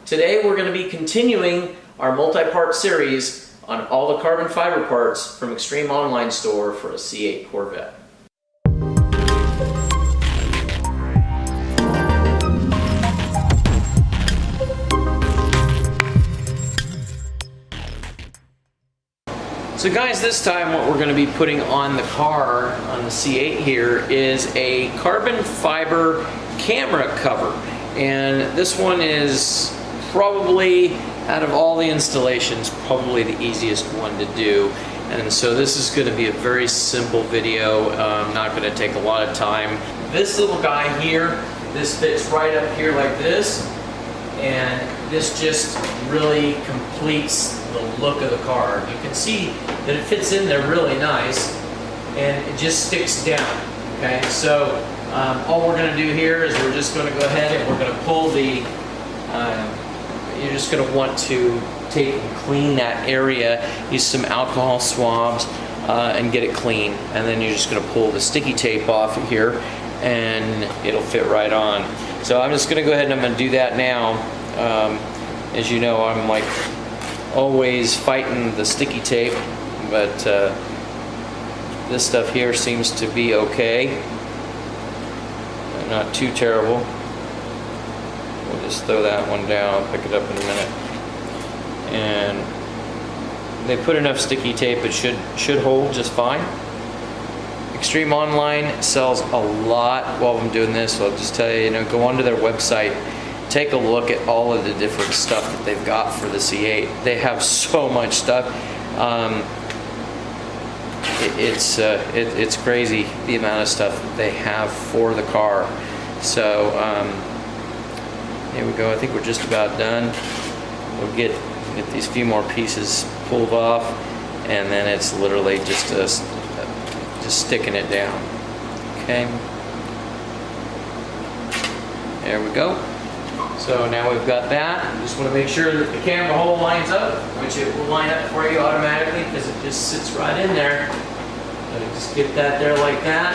Today we're going to be continuing our multi-part series on all the carbon fiber parts from Extreme Online Store for a C8 Corvette. So guys, this time what we're going to be putting on the car, on the C8 here, is a carbon fiber camera cover. And this one is probably, out of all the installations, probably the easiest one to do. And so this is going to be a very simple video, not going to take a lot of time. This little guy here, this fits right up here like this, and this just really completes the look of the car. You can see that it fits in there really nice, and it just sticks down. Okay, so all we're going to do here is we're just going to go ahead and we're going to pull the you're just going to want to take and clean that area, use some alcohol swabs and get it clean, and then you're just going to pull the sticky tape off of here and it'll fit right on. So I'm just going to go ahead and I'm going to do that now. As you know, I'm like always fighting the sticky tape, but this stuff here seems to be okay, not too terrible. We'll just throw that one down, pick it up in a minute. And they put enough sticky tape, it should hold just fine. Extreme Online sells a lot. While I'm doing this, so I'll just tell you, go onto their website, take a look at all of the different stuff that they've got for the C8. They have so much stuff. It's crazy the amount of stuff that they have for the car. So here we go. I think we're just about done. We'll get these few more pieces pulled off, and then it's literally just sticking it down. Okay. There we go. So now we've got that. Just want to make sure that the camera hole lines up, which it will line up for you automatically because it just sits right in there. So just get that there like that,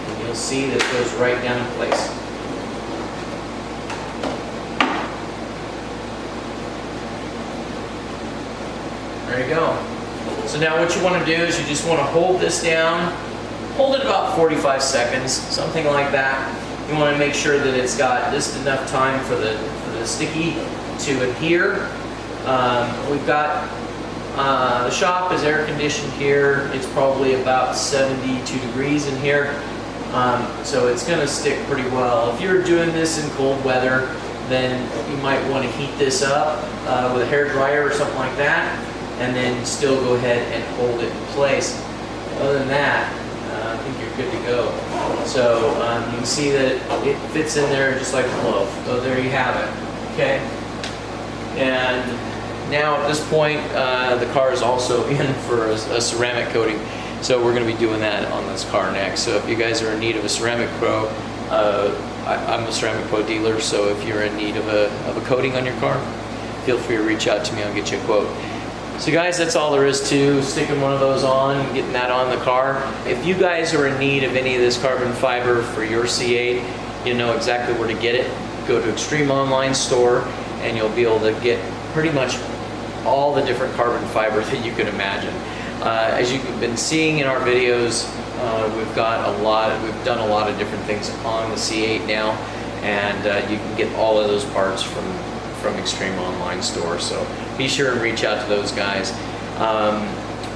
and you'll see that it goes right down in place. There you go. So now what you want to do is you just want to hold this down, hold it about 45 seconds, something like that. You want to make sure that it's got just enough time for the sticky to adhere. We've got the shop is air conditioned here. It's probably about 72 degrees in here, so it's going to stick pretty well. If you're doing this in cold weather, then you might want to heat this up with a hair dryer or something like that, and then still go ahead and hold it in place. Other than that, I think you're good to go. So you can see that it fits in there just like a glove. So there you have it. Okay. And now at this point, the car is also in for a ceramic coating. So we're going to be doing that on this car next. So if you guys are in need of a ceramic pro, I'm a ceramic pro dealer. So if you're in need of a coating on your car, feel free to reach out to me. I'll get you a quote. So guys, that's all there is to sticking one of those on and getting that on the car. If you guys are in need of any of this carbon fiber for your C8, you know exactly where to get it. Go to Extreme Online Store and you'll be able to get pretty much all the different carbon fiber that you can imagine. As you've been seeing in our videos, we've done a lot of different things on the C8 now, and you can get all of those parts from Extreme Online Store. So be sure and reach out to those guys.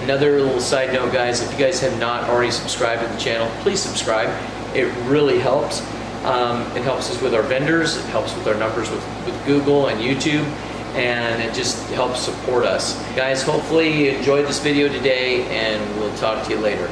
Another little side note, guys, if you guys have not already subscribed to the channel, please subscribe. It really helps. It helps us with our vendors, it helps with our numbers with Google and YouTube, and it just helps support us. Guys, hopefully you enjoyed this video today, and we'll talk to you later.